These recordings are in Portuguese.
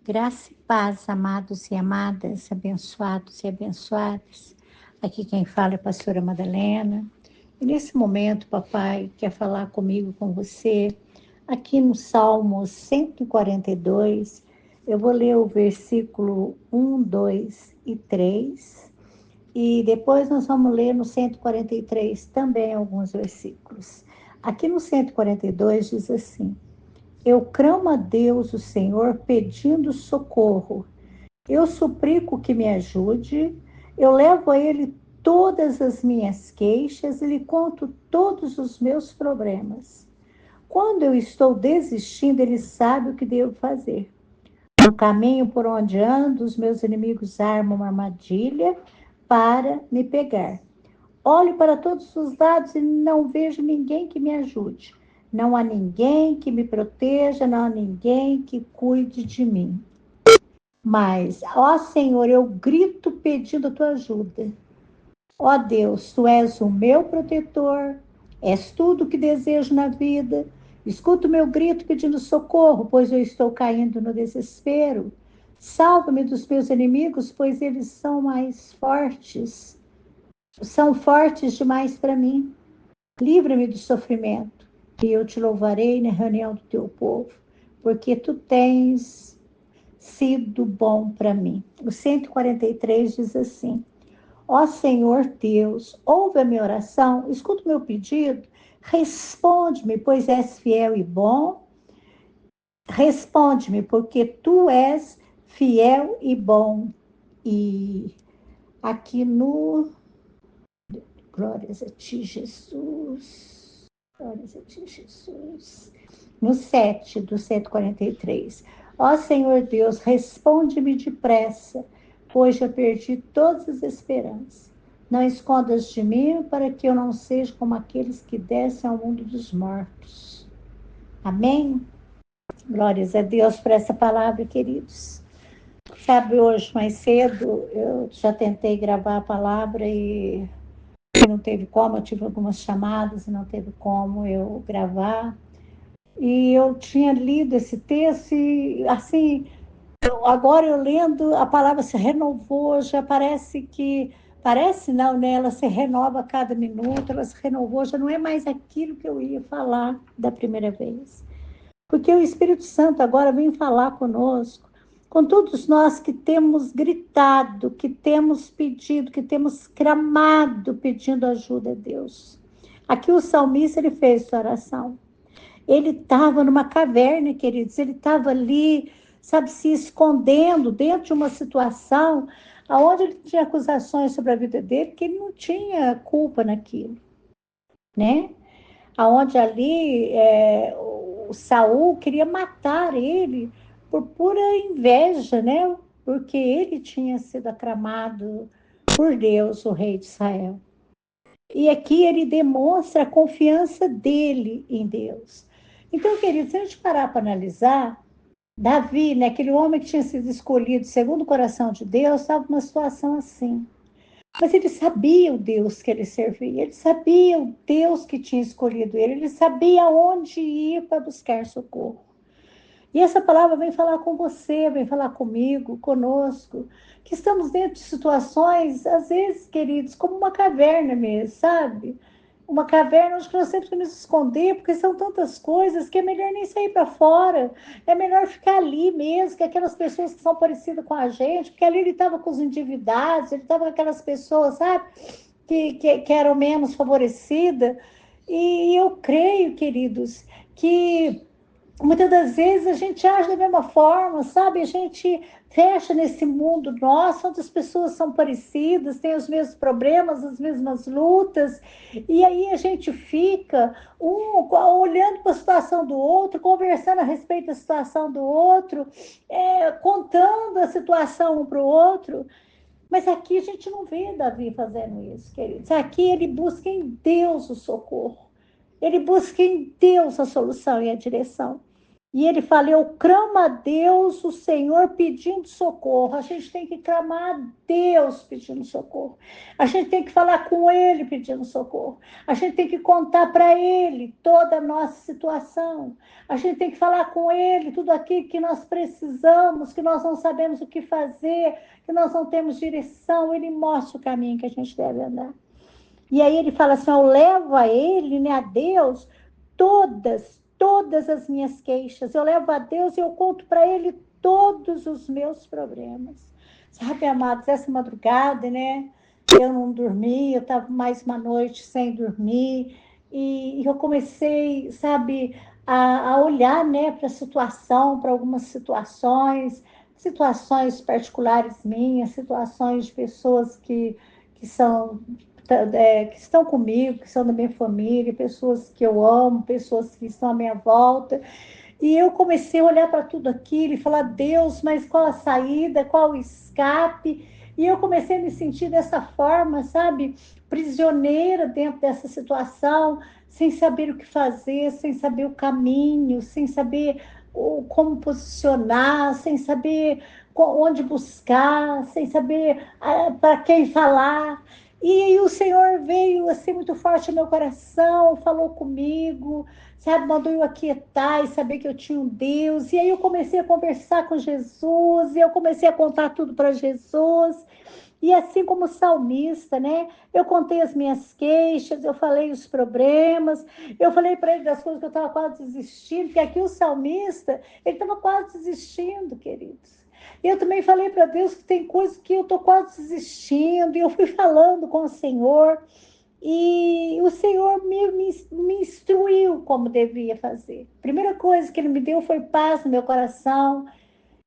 Graça e paz, amados e amadas, abençoados e abençoadas. Aqui quem fala é a pastora Madalena. E nesse momento, papai quer falar comigo, com você, aqui no Salmo 142. Eu vou ler o versículo 1, 2 e 3. E depois nós vamos ler no 143 também alguns versículos. Aqui no 142 diz assim: Eu clamo a Deus, o Senhor, pedindo socorro. Eu suplico que me ajude. Eu levo a Ele todas as minhas queixas e lhe conto todos os meus problemas. Quando eu estou desistindo, Ele sabe o que devo fazer. No caminho por onde ando, os meus inimigos armam uma armadilha para me pegar. Olho para todos os lados e não vejo ninguém que me ajude. Não há ninguém que me proteja, não há ninguém que cuide de mim. Mas, ó Senhor, eu grito pedindo a tua ajuda. Ó Deus, tu és o meu protetor, és tudo o que desejo na vida. Escuta o meu grito pedindo socorro, pois eu estou caindo no desespero. Salva-me dos meus inimigos, pois eles são mais fortes. São fortes demais para mim. Livra-me do sofrimento, e eu te louvarei na reunião do teu povo, porque tu tens sido bom para mim. O 143 diz assim: Ó Senhor Deus, ouve a minha oração, escuta o meu pedido, responde-me, pois és fiel e bom. Responde-me, porque tu és fiel e bom. E aqui no Glórias a ti, Jesus. Glórias a ti, Jesus. No 7 do 143. Ó Senhor Deus, responde-me depressa, pois já perdi todas as esperanças. Não escondas de mim para que eu não seja como aqueles que descem ao mundo dos mortos. Amém? Glórias a Deus por essa palavra, queridos. Sabe, hoje mais cedo eu já tentei gravar a palavra e não teve como, eu tive algumas chamadas e não teve como eu gravar. E eu tinha lido esse texto e, assim, agora eu lendo, a palavra se renovou, já parece que, parece não, né? Ela se renova a cada minuto, ela se renovou, já não é mais aquilo que eu ia falar da primeira vez. Porque o Espírito Santo agora vem falar conosco, com todos nós que temos gritado, que temos pedido, que temos clamado pedindo ajuda a Deus. Aqui o salmista, ele fez essa oração. Ele estava numa caverna, queridos, ele estava ali, sabe, se escondendo dentro de uma situação onde ele tinha acusações sobre a vida dele, que ele não tinha culpa naquilo, né? Aonde ali o Saul queria matar ele por pura inveja, né? Porque ele tinha sido aclamado por Deus, o rei de Israel. E aqui ele demonstra a confiança dele em Deus. Então, queridos, se a gente parar para analisar, Davi, né, aquele homem que tinha sido escolhido segundo o coração de Deus, estava numa situação assim. Mas ele sabia o Deus que ele servia, ele sabia o Deus que tinha escolhido ele sabia onde ir para buscar socorro. E essa palavra vem falar com você, vem falar comigo, conosco, que estamos dentro de situações, às vezes, queridos, como uma caverna mesmo, sabe? Uma caverna onde nós temos que nos esconder, porque são tantas coisas que é melhor nem sair para fora, é melhor ficar ali mesmo, que aquelas pessoas que são parecidas com a gente, porque ali ele estava com os endividados, ele estava com aquelas pessoas, sabe, que eram menos favorecidas. E eu creio, queridos, que muitas das vezes a gente age da mesma forma, sabe? A gente fecha nesse mundo nosso, onde as pessoas são parecidas, têm os mesmos problemas, as mesmas lutas, e aí a gente fica olhando para a situação do outro, conversando a respeito da situação do outro, contando a situação um para o outro. Mas aqui a gente não vê Davi fazendo isso, queridos. Aqui ele busca em Deus o socorro. Ele busca em Deus a solução e a direção. E ele fala, eu clamo a Deus, o Senhor pedindo socorro. A gente tem que clamar a Deus pedindo socorro. A gente tem que falar com Ele pedindo socorro. A gente tem que contar para Ele toda a nossa situação. A gente tem que falar com Ele tudo aquilo que nós precisamos, que nós não sabemos o que fazer, que nós não temos direção. Ele mostra o caminho que a gente deve andar. E aí ele fala assim, eu levo a Ele, né, a Deus, todas as minhas queixas. Eu levo a Deus e eu conto para Ele todos os meus problemas. Sabe, amados, essa madrugada, né? Eu não dormi, eu estava mais uma noite sem dormir. E eu comecei, sabe, a olhar, né, para a situação, para algumas situações particulares minhas, situações de pessoas que são que estão comigo, que são da minha família, pessoas que eu amo, pessoas que estão à minha volta. E eu comecei a olhar para tudo aquilo e falar, Deus, mas qual a saída, qual o escape? E eu comecei a me sentir dessa forma, sabe? Prisioneira dentro dessa situação, sem saber o que fazer, sem saber o caminho, sem saber como posicionar, sem saber onde buscar, sem saber para quem falar. E o Senhor veio assim muito forte no meu coração, falou comigo, sabe, mandou eu aquietar e saber que eu tinha um Deus. E aí eu comecei a conversar com Jesus, e eu comecei a contar tudo para Jesus. E assim como o salmista, né? Eu contei as minhas queixas, eu falei os problemas, eu falei para ele das coisas que eu estava quase desistindo, porque aqui o salmista, ele estava quase desistindo, queridos. Eu também falei para Deus que tem coisas que eu estou quase desistindo, e eu fui falando com o Senhor, e o Senhor me instruiu como devia fazer. A primeira coisa que Ele me deu foi paz no meu coração,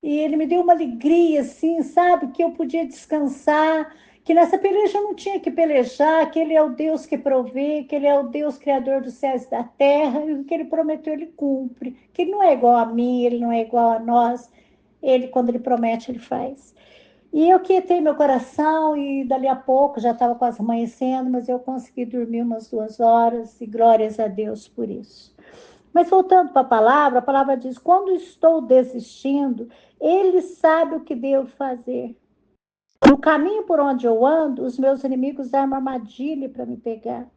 e Ele me deu uma alegria, assim, sabe, que eu podia descansar, que nessa peleja eu não tinha que pelejar, que Ele é o Deus que provê, que Ele é o Deus criador dos céus e da terra, e o que Ele prometeu, Ele cumpre, que Ele não é igual a mim, Ele não é igual a nós, Ele, quando Ele promete, Ele faz. E eu quietei meu coração e dali a pouco já estava quase amanhecendo, mas eu consegui dormir umas 2 horas e glórias a Deus por isso. Mas voltando para a palavra diz: quando estou desistindo, Ele sabe o que devo fazer. No caminho por onde eu ando, os meus inimigos armam armadilha para me pegar.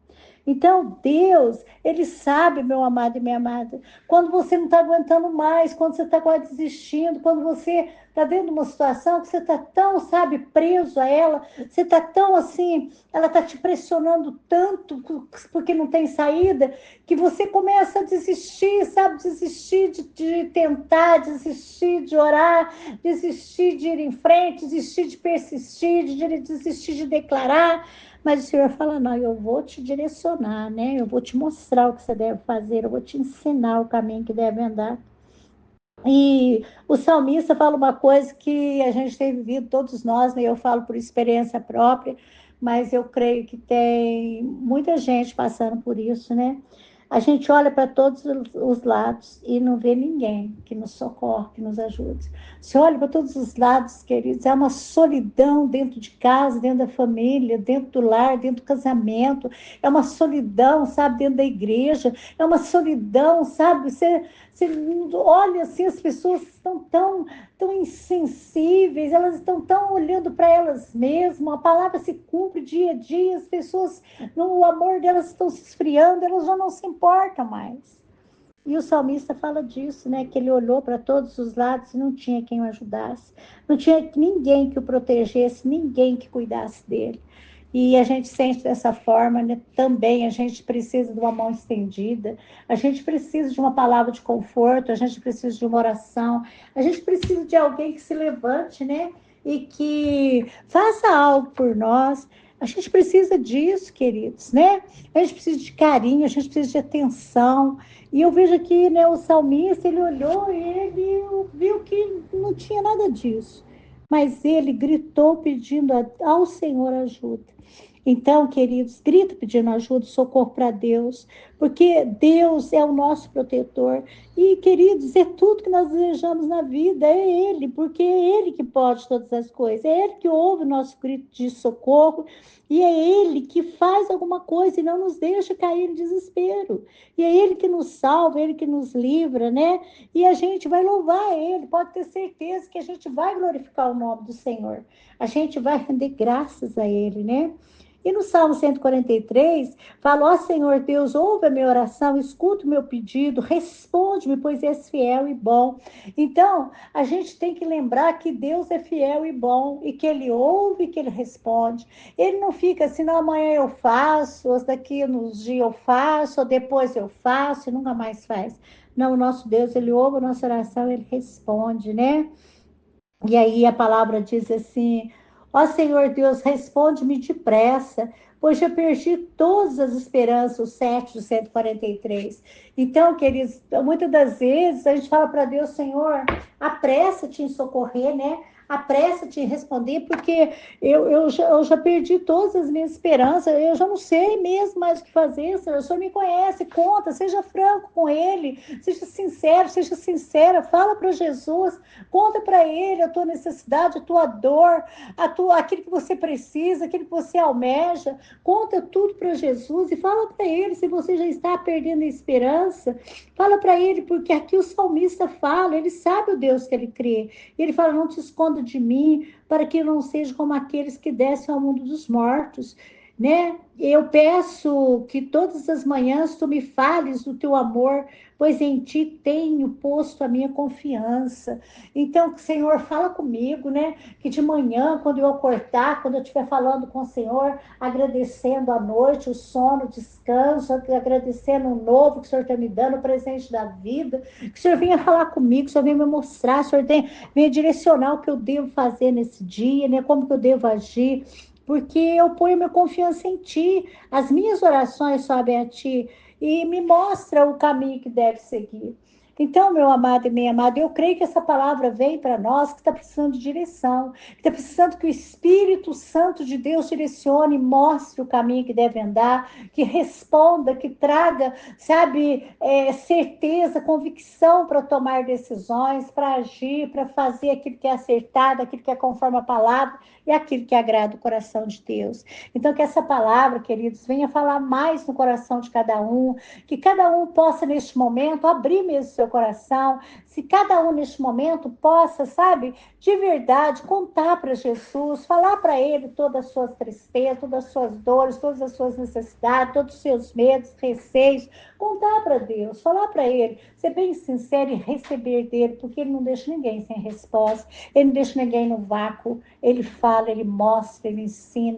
Então, Deus, Ele sabe, meu amado e minha amada, quando você não está aguentando mais, quando você está quase desistindo, quando você está dentro de uma situação que você está tão, sabe, preso a ela, você está tão assim, ela está te pressionando tanto porque não tem saída, que você começa a desistir, sabe, desistir de tentar, desistir de orar, desistir de ir em frente, desistir de persistir, desistir de declarar. Mas o Senhor fala, não, eu vou te direcionar, né? Eu vou te mostrar o que você deve fazer, eu vou te ensinar o caminho que deve andar. E o salmista fala uma coisa que a gente tem vivido, todos nós, né? Eu falo por experiência própria, mas eu creio que tem muita gente passando por isso, né? A gente olha para todos os lados e não vê ninguém que nos socorre, que nos ajude. Você olha para todos os lados, queridos, é uma solidão dentro de casa, dentro da família, dentro do lar, dentro do casamento, é uma solidão, sabe, dentro da igreja, é uma solidão, sabe, você olha assim, as pessoas estão tão insensíveis, elas estão tão olhando para elas mesmas, a palavra se cumpre dia a dia, as pessoas, o amor delas estão se esfriando, elas já não se importam mais. E o salmista fala disso, né? Que ele olhou para todos os lados e não tinha quem o ajudasse, não tinha ninguém que o protegesse, ninguém que cuidasse dele. E a gente sente dessa forma, né? Também a gente precisa de uma mão estendida, a gente precisa de uma palavra de conforto, a gente precisa de uma oração, a gente precisa de alguém que se levante, né? E que faça algo por nós. A gente precisa disso, queridos, né? A gente precisa de carinho, a gente precisa de atenção. E eu vejo aqui, né, o salmista, ele olhou e ele viu que não tinha nada disso. Mas ele gritou pedindo ao Senhor ajuda. Então, queridos, grita pedindo ajuda, socorro para Deus, porque Deus é o nosso protetor. E, queridos, é tudo que nós desejamos na vida, é Ele, porque é Ele que pode todas as coisas, é Ele que ouve o nosso grito de socorro, e é Ele que faz alguma coisa e não nos deixa cair em desespero. E é Ele que nos salva, é Ele que nos livra, né? E a gente vai louvar Ele, pode ter certeza que a gente vai glorificar o nome do Senhor. A gente vai render graças a Ele, né? E no Salmo 143, fala: ó Senhor Deus, ouve a minha oração, escuta o meu pedido, responde-me, pois és fiel e bom. Então, a gente tem que lembrar que Deus é fiel e bom, e que Ele ouve, e que Ele responde. Ele não fica assim, não, amanhã eu faço, ou daqui uns dias eu faço, ou depois eu faço, e nunca mais faz. Não, o nosso Deus, Ele ouve a nossa oração, Ele responde, né? E aí a palavra diz assim: ó Senhor Deus, responde-me depressa, pois já perdi todas as esperanças, o 7 do 143. Então, queridos, muitas das vezes a gente fala para Deus: Senhor, apressa-te em socorrer, né? Apressa-te em responder, porque eu já perdi todas as minhas esperanças, eu já não sei mesmo mais o que fazer, Senhor. O Senhor me conhece, conta, seja franco com Ele, seja sincero, seja sincera, fala para Jesus. Conta para ele a tua necessidade, a tua dor, aquilo que você precisa, aquilo que você almeja. Conta tudo para Jesus e fala para ele se você já está perdendo a esperança. Fala para ele, porque aqui o salmista fala, ele sabe o Deus que ele crê. Ele fala: não te esconda de mim, para que eu não seja como aqueles que descem ao mundo dos mortos. Né? Eu peço que todas as manhãs tu me fales do teu amor, pois em ti tenho posto a minha confiança. Então, Senhor, fala comigo, né? Que de manhã, quando eu acordar, quando eu estiver falando com o Senhor, agradecendo a noite, o sono, o descanso, agradecendo o novo que o Senhor está me dando, o presente da vida, que o Senhor venha falar comigo, que o Senhor venha me mostrar, o Senhor venha direcionar o que eu devo fazer nesse dia, né? Como que eu devo agir, porque eu ponho minha confiança em Ti, as minhas orações sobem a Ti, e me mostra o caminho que deve seguir. Então, meu amado e minha amada, eu creio que essa palavra vem para nós que está precisando de direção, que está precisando que o Espírito Santo de Deus direcione, mostre o caminho que deve andar, que responda, que traga, sabe, certeza, convicção para tomar decisões, para agir, para fazer aquilo que é acertado, aquilo que é conforme a palavra e aquilo que agrada o coração de Deus. Então, que essa palavra, queridos, venha falar mais no coração de cada um, que cada um possa, neste momento, abrir mesmo seu coração, se cada um, neste momento, possa, sabe, de verdade, contar para Jesus, falar para Ele todas as suas tristezas, todas as suas dores, todas as suas necessidades, todos os seus medos, receios, contar para Deus, falar para Ele, ser bem sincero e receber dele, porque Ele não deixa ninguém sem resposta, Ele não deixa ninguém no vácuo, Ele fala, Ele mostra, Ele ensina,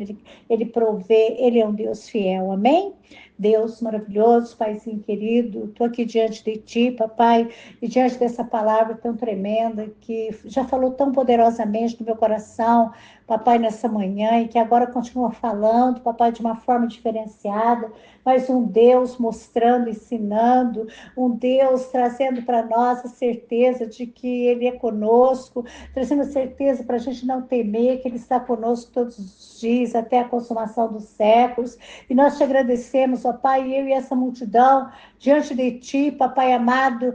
Ele provê, Ele é um Deus fiel, amém? Deus maravilhoso, Paizinho querido, estou aqui diante de Ti, papai, e diante dessa palavra tão tremenda, que já falou tão poderosamente no meu coração, papai, nessa manhã, e que agora continua falando, papai, de uma forma diferenciada, mas um Deus mostrando, ensinando, um Deus trazendo para nós a certeza de que Ele é conosco, trazendo a certeza para a gente não temer, que Ele está conosco todos os dias, até a consumação dos séculos. E nós te agradecemos, ó Pai, eu e essa multidão, diante de Ti, papai amado,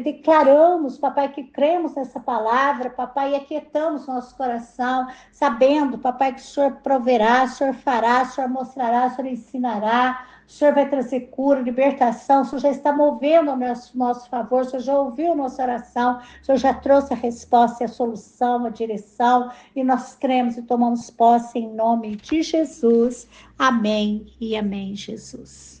declaramos, papai, que cremos nessa palavra, papai, e aquietamos nosso coração, sabendo, papai, que o Senhor proverá, o Senhor fará, o Senhor mostrará, o Senhor ensinará, o Senhor vai trazer cura, libertação, o Senhor já está movendo ao nosso favor, o Senhor já ouviu a nossa oração, o Senhor já trouxe a resposta, a solução, a direção, e nós cremos e tomamos posse em nome de Jesus. Amém e amém, Jesus.